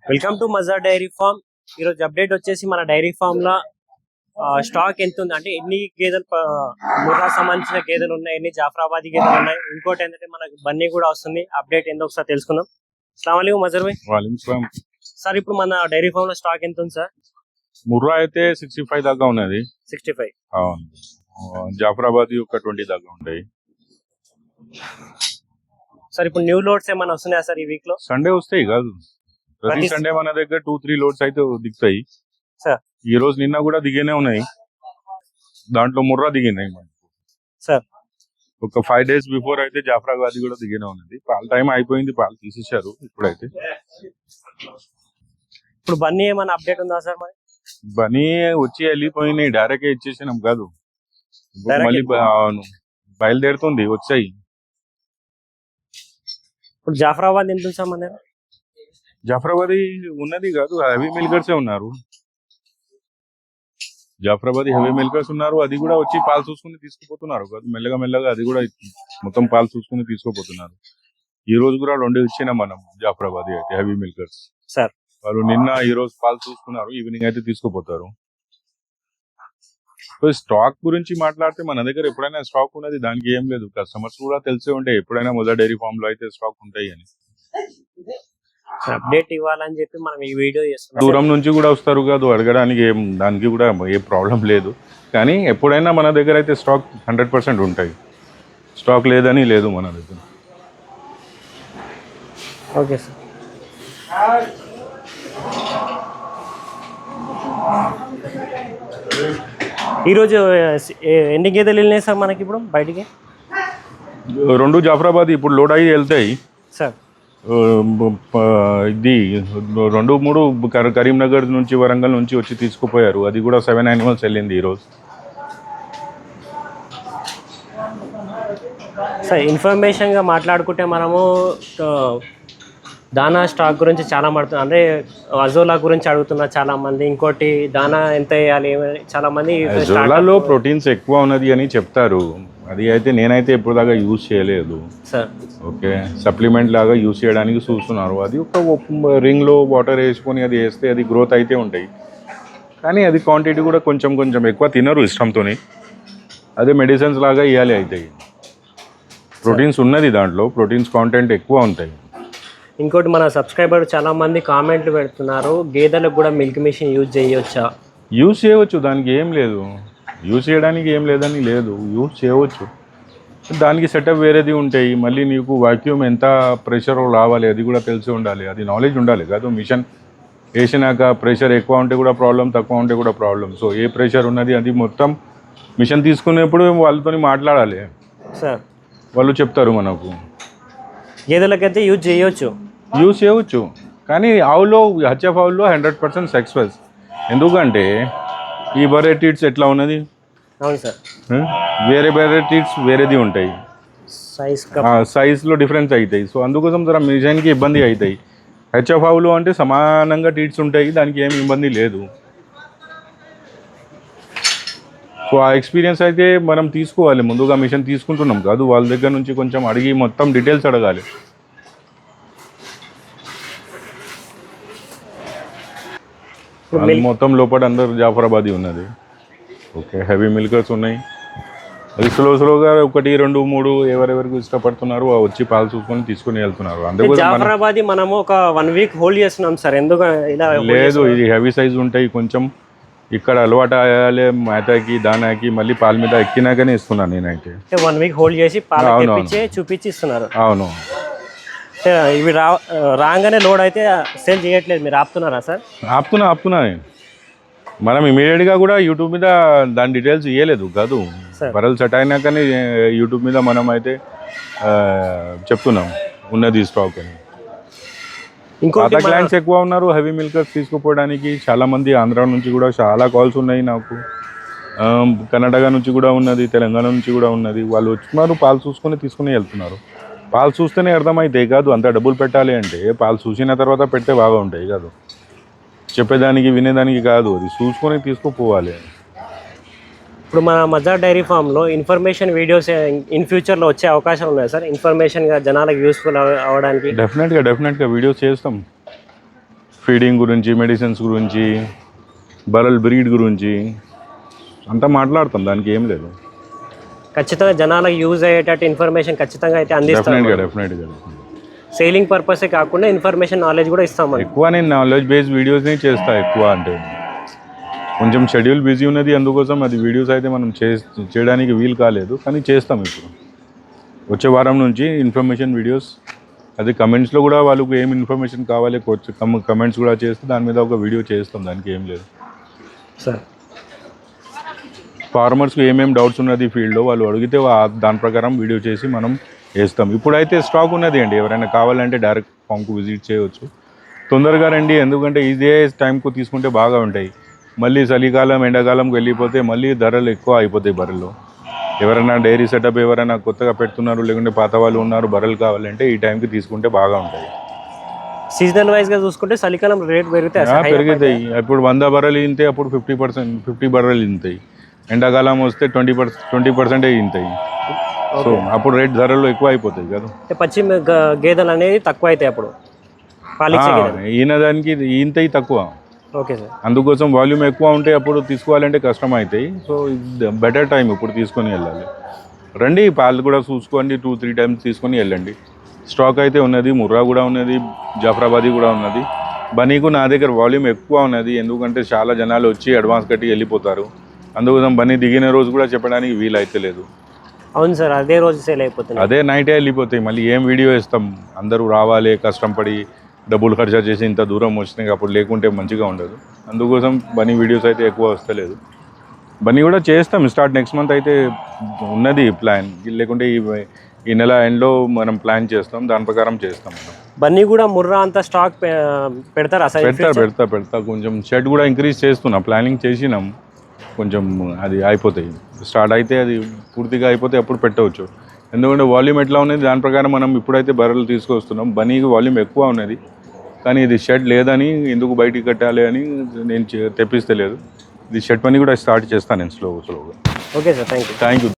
Welcome to Mazar dairy farm. ఈరోజు update వచ్చేసి మన డైరీ ఫార్మ్ లో స్టాక్ ఎంత ఉంది అంటే ఎన్ని గేదెలు ముర్రా సంబంధించిన గేదెలు ఉన్నాయి, ఎన్ని జాఫరాబాదీ గేదెలు ఉన్నాయి, ఇంకోటి ఏంటంటే మనకు బన్నీ కూడా వస్తుంది. అప్డేట్ ఏందో ఒకసారి తెలుసుకుందాం. అస్సలాము అలైకుం మజార్ భాయ్. సార్ ఇప్పుడు మన డైరీ ఫార్మ్ లో స్టాక్ ఎంత ఉంది సార్? ముర్రా అయితే 65 దాకా ఉన్నది. 65. జాఫరాబాదీ ఒక 20 దాకా ఉంటాయి. సార్ ఇప్పుడు న్యూ లోడ్స్ ఏమైనా వస్తున్నాయా సార్ ఈ వీక్ లో? సండే వస్తాయి కాదు, ప్రతి సండే మన దగ్గర 2-3 లోడ్స్ అయితే దిగుతాయి సార్. ఈ రోజు నిన్న కూడా దిగేనే ఉన్నాయి, దాంట్లో ముర్రా దిగినాయి సార్. ఒక 5 days బిఫోర్ అయితే జాఫరాబాదీ కూడా దిగేనే ఉన్నది. పాల టైం అయిపోయింది, పాలు తీసేశారు ఇప్పుడైతే. ఇప్పుడు బన్నీ ఏమైనా అప్డేట్ ఉందా సార్? మరి బనీ వచ్చి వెళ్ళిపోయినాయి, డైరెక్ట్ ఇచ్చేసినాం కాదు, మళ్ళీ బయలుదేరుతుంది వచ్చాయి. ఇప్పుడు జాఫరాబాద్ ఎంత ఉంది సార్ మన దగ్గర? జాఫరాబాదీ ఉన్నది కాదు, హెవీ మిల్కర్సే ఉన్నారు. జాఫరాబాదీ హెవీ మిల్కర్స్ ఉన్నారు, అది కూడా వచ్చి పాలు చూసుకుని తీసుకుపోతున్నారు కాదు, మెల్లగా మెల్లగా అది కూడా మొత్తం పాలు చూసుకుని తీసుకుపోతున్నారు. ఈ రోజు కూడా 2 ఇచ్చినాం మనం జాఫరాబాదీ అయితే హెవీ మిల్కర్స్ సార్. వాళ్ళు నిన్న ఈ రోజు పాలు చూసుకున్నారు, ఈవినింగ్ అయితే తీసుకుపోతారు. స్టాక్ గురించి మాట్లాడితే మన దగ్గర ఎప్పుడైనా స్టాక్ ఉన్నది, దానికి ఏం లేదు. కస్టమర్స్ కూడా తెలిసే ఉంటాయి ఎప్పుడైనా మజార్ డైరీ ఫార్మ్ లో అయితే స్టాక్ ఉంటాయి అని. అప్డేట్ ఇవ్వాలని చెప్పి మనం ఈ వీడియో చేస్తున్నాం. దూరం నుంచి కూడా వస్తారు కాదు అడగడానికి, దానికి కూడా ఏ ప్రాబ్లం లేదు. కానీ ఎప్పుడైనా మన దగ్గర అయితే స్టాక్ 100% ఉంటాయి, స్టాక్ లేదని లేదు మన దగ్గర. Okay sir. ఈరోజు ఎన్ని గేదెలు వెళ్ళినాయి సార్ మనకి ఇప్పుడు బయటికి? 2 జాఫరాబాద్ ఇప్పుడు లోడ్ అయ్యి వెళ్తాయి సార్. ఇది 2-3 కరీంనగర్ నుంచి వరంగల్ నుంచి వచ్చి తీసుకుపోయారు, అది కూడా 7 animals వెళ్ళింది ఈరోజు. సార్ ఇన్ఫర్మేషన్గా మాట్లాడుకుంటే మనము దానా స్టాక్ గురించి చాలా మాట్లాడుతున్నాం, అంటే అజోలా గురించి అడుగుతున్నారు చాలా మంది. ఇంకోటి దానా ఎంత వేయాలి చాలా మంది. అజోలాలో ప్రోటీన్స్ ఎక్కువ ఉన్నది అని చెప్తారు, అది అయితే నేనైతే ఎప్పుడు దాకా యూజ్ చేయలేదు సార్. ఓకే, సప్లిమెంట్ లాగా యూజ్ చేయడానికి చూస్తున్నారు. అది ఒక రింగ్లో వాటర్ వేసుకొని అది వేస్తే అది గ్రోత్ అయితే ఉంటాయి, కానీ అది క్వాంటిటీ కూడా కొంచెం కొంచెం ఎక్కువ తినరు ఇష్టంతో. అదే మెడిసిన్స్ లాగా ఇవ్వాలి అవుతాయి. ప్రోటీన్స్ ఉన్నది, దాంట్లో ప్రోటీన్స్ కాంటెంట్ ఎక్కువ ఉంటాయి. ఇంకోటి మన సబ్స్క్రైబర్ చాలా మంది కామెంట్లు పెడుతున్నారు, గేదెలకు కూడా మిల్క్ మిషన్ యూజ్ చేయవచ్చా? యూజ్ చేయవచ్చు, దానికి ఏం లేదు, యూజ్ చేయడానికి ఏం లేదని లేదు, యూజ్ చేయవచ్చు. దానికి సెటప్ వేరేది ఉంటాయి. మళ్ళీ నీకు వాక్యూమ్ ఎంత ప్రెషర్ రావాలి అది కూడా తెలిసి ఉండాలి, అది నాలెడ్జ్ ఉండాలి కాదు. మిషన్ వేసినాక ప్రెషర్ ఎక్కువ ఉంటే కూడా ప్రాబ్లం, తక్కువ ఉంటే కూడా ప్రాబ్లం. సో ఏ ప్రెషర్ ఉన్నది అది మొత్తం మిషన్ తీసుకునేప్పుడు వాళ్ళతో మాట్లాడాలి సార్, వాళ్ళు చెప్తారు మనకు. గేదెలకైతే యూజ్ చేయవచ్చు, కానీ ఆవులో హెచ్ఎఫ్ ఆవుల్లో 100% సక్సెస్. ఎందుకంటే ఈ వెరైటీస్ ఎట్లా ఉన్నది, అవును సార్, వేరే వెరైటీస్ వేరేది ఉంటాయి, సైజ్లో డిఫరెన్స్ అవుతాయి. సో అందుకోసం జర మిషన్కి ఇబ్బంది అవుతాయి. హెచ్ఎఫ్ ఆవులు అంటే సమానంగా టీట్స్ ఉంటాయి, దానికి ఏమి ఇబ్బంది లేదు. సో ఆ ఎక్స్పీరియన్స్ అయితే మనం తీసుకోవాలి. ముందుగా మిషన్ తీసుకుంటున్నాం కాదు, వాళ్ళ దగ్గర నుంచి కొంచెం అడిగి మొత్తం డీటెయిల్స్ అడగాలి. మొత్తం లోపల అందరు జాఫరాబాదీ ఉన్నది. ఓకే, హెవీ మిల్కర్స్ ఉన్నాయి. అది స్లోగా 1, 2, 3 ఎవరెవరికి ఇష్టపడుతున్నారు వచ్చి పాలు చూసుకొని తీసుకుని వెళ్తున్నారు. అందుకే జాఫరాబాదీ మనము ఒక 1 week హోల్డ్ చేస్తున్నాం సార్. ఎందుకు ఇలా లేదు, ఇది హెవీ సైజ్ ఉంటాయి కొంచెం. ఇక్కడ అలవాటు అయ్యాలి మేతకి దానాకి, మళ్ళీ పాల మీద ఎక్కినాకనే ఇస్తున్నాను నేనైతే. 1 week హోల్డ్ చేసి పాలు చూపించి ఇస్తున్నారు. అవును, ఇవి రాగానే లోడ్ అయితే సేల్ చేయట్లేదు, మీరు ఆపుతున్నారా సార్? ఆపుతున్నా నేను. మనం ఇమీడియట్గా కూడా యూట్యూబ్ మీద దాని డీటెయిల్స్ ఇవ్వలేదు కాదు, బరలు సెట్ అయినాకనే యూట్యూబ్ మీద మనం అయితే చెప్తున్నాం ఉన్నది స్టాక్ అని. పాత క్లయింట్స్ ఎక్కువ ఉన్నారు హెవీ మిల్కర్స్ తీసుకుపోవడానికి. చాలా మంది ఆంధ్ర నుంచి కూడా చాలా కాల్స్ ఉన్నాయి నాకు, కర్ణాటక నుంచి కూడా ఉన్నది, తెలంగాణ నుంచి కూడా ఉన్నది. వాళ్ళు వచ్చున్నారు, పాలు చూసుకొని తీసుకుని వెళ్తున్నారు. పాలు చూస్తేనే అర్థమవుతాయి కాదు, అంత డబ్బులు పెట్టాలి అంటే పాలు చూసిన తర్వాత పెడితే బాగా ఉంటాయి కాదు, చెప్పేదానికి వినేదానికి కాదు, అది చూసుకొని తీసుకుపోవాలి. ఇప్పుడు మన మజార్ డైరీ ఫామ్లో ఇన్ఫర్మేషన్ వీడియోస్ ఇన్ ఫ్యూచర్లో వచ్చే అవకాశం ఉన్నాయి సార్? ఇన్ఫర్మేషన్గా జనాలకు యూస్ఫుల్ అవ్వడానికి డెఫినెట్గా వీడియోస్ చేస్తాం. ఫీడింగ్ గురించి, మెడిసిన్స్ గురించి, బర్రెల బ్రీడ్ గురించి అంతా మాట్లాడతాం, దానికి ఏం లేదు. ఖచ్చితంగా జనాలకు యూజ్ అయ్యేటట్టు ఇన్ఫర్మేషన్ ఖచ్చితంగా అయితే అందిస్తాం. డెఫినెట్గా సేలింగ్ పర్పసే కాకుండా ఇన్ఫర్మేషన్ నాలెడ్జ్ కూడా ఇస్తాం. ఎక్కువ నేను నాలెడ్జ్ బేస్డ్ వీడియోస్ని చేస్తా. ఎక్కువ అంటే కొంచెం షెడ్యూల్ బిజీ ఉన్నది, అందుకోసం అది వీడియోస్ అయితే మనం చేయడానికి వీలు కాలేదు, కానీ చేస్తాం. ఇప్పుడు వచ్చే వారం నుంచి ఇన్ఫర్మేషన్ వీడియోస్, అది కమెంట్స్లో కూడా వాళ్ళకు ఏం ఇన్ఫర్మేషన్ కావాలి కమెంట్స్ కూడా చేస్తే దాని మీద ఒక వీడియో చేస్తాం, దానికి ఏం లేదు సార్. ఫార్మర్స్కి ఏమేమి డౌట్స్ ఉన్నది ఫీల్డ్లో వాళ్ళు అడిగితే దాని ప్రకారం వీడియో చేసి మనం వేస్తాం. ఇప్పుడైతే స్టాక్ ఉన్నది అండి, ఎవరైనా కావాలంటే డైరెక్ట్ ఫామ్కు విజిట్ చేయవచ్చు. తొందరగా రండి, ఎందుకంటే ఇదే టైంకు తీసుకుంటే బాగా ఉంటాయి. మళ్ళీ చలికాలం ఎండాకాలంకి వెళ్ళిపోతే మళ్ళీ ధరలు ఎక్కువ అయిపోతాయి బర్రెలు. ఎవరైనా డైరీ సెటప్ ఎవరైనా కొత్తగా పెడుతున్నారు, లేకుంటే పాత వాళ్ళు ఉన్నారు, బర్రెలు కావాలంటే ఈ టైంకి తీసుకుంటే బాగా ఉంటాయి. సీజనల్ వైజ్గా చూసుకుంటే చలికాలం రేట్ పెరుగుతాయి. ఇప్పుడు 100 బర్రెలు ఇంతే, అప్పుడు 50 బర్రెలు ఇంతాయి. ఎండాకాలం వస్తే 20% ఇంతాయి. సో అప్పుడు రేట్ ధరలు ఎక్కువ అయిపోతాయి కదా. పశ్చిమ గేదెలు అనేది తక్కువ అవుతాయి అప్పుడు, ఈయన దానికి ఇంతయి తక్కువ. Okay sir. అందుకోసం వాల్యూమ్ ఎక్కువ ఉంటే అప్పుడు తీసుకోవాలంటే కష్టం అవుతాయి. సో బెటర్ టైం ఇప్పుడు తీసుకొని వెళ్ళాలి. రండి, పాలు కూడా చూసుకోండి, 2-3 టైమ్స్ తీసుకొని వెళ్ళండి. స్టాక్ అయితే ఉన్నది, ముర్రా కూడా ఉన్నది, జాఫ్రాబాదీ కూడా ఉన్నది. బనీకు నా దగ్గర వాల్యూమ్ ఎక్కువ ఉన్నది, ఎందుకంటే చాలా జనాలు వచ్చి అడ్వాన్స్ కట్టి వెళ్ళిపోతారు. అందుకోసం బనీ దిగిన రోజు కూడా చెప్పడానికి వీలు అయితే లేదు. అవును సార్, అదే రోజు సేల్ అయిపోతుంది, అదే నైటే వెళ్ళిపోతాయి. మళ్ళీ ఏం వీడియో ఇస్తాం, అందరూ రావాలి, కష్టం పడి డబ్బులు ఖర్చు చేసి ఇంత దూరం వచ్చినాయి, అప్పుడు లేకుంటే మంచిగా ఉండదు. అందుకోసం బనీ వీడియోస్ అయితే ఎక్కువ వస్తలేదు. బనీ కూడా చేస్తాం స్టార్ట్ నెక్స్ట్ మంత్ అయితే ఉన్నది ప్లాన్, లేకుంటే ఈ నెల ఎండ్లో మనం ప్లాన్ చేస్తాం, దాని ప్రకారం చేస్తాం. బన్నీ కూడా ముర్రా అంతా స్టాక్ పెడతారా? పెడతా. కొంచెం షెడ్ కూడా ఇంక్రీజ్ చేస్తున్నాం, ప్లానింగ్ చేసినాం. కొంచెం అది అయిపోతాయి, స్టార్ట్ అయితే అది పూర్తిగా అయిపోతే అప్పుడు పెట్టవచ్చు. ఎందుకంటే వాల్యూమ్ ఎట్లా ఉన్నది దాని ప్రకారం మనం ఇప్పుడైతే బర్రెలు తీసుకొస్తున్నాం. బనీకి వాల్యూమ్ ఎక్కువ ఉన్నది, కానీ ఇది షెడ్ లేదని, ఎందుకు బయటికి కట్టాలి అని నేను తెప్పిస్తలేదు. ఇది షెడ్ పని కూడా స్టార్ట్ చేస్తాను నేను స్లోగా. Okay sir, thank you.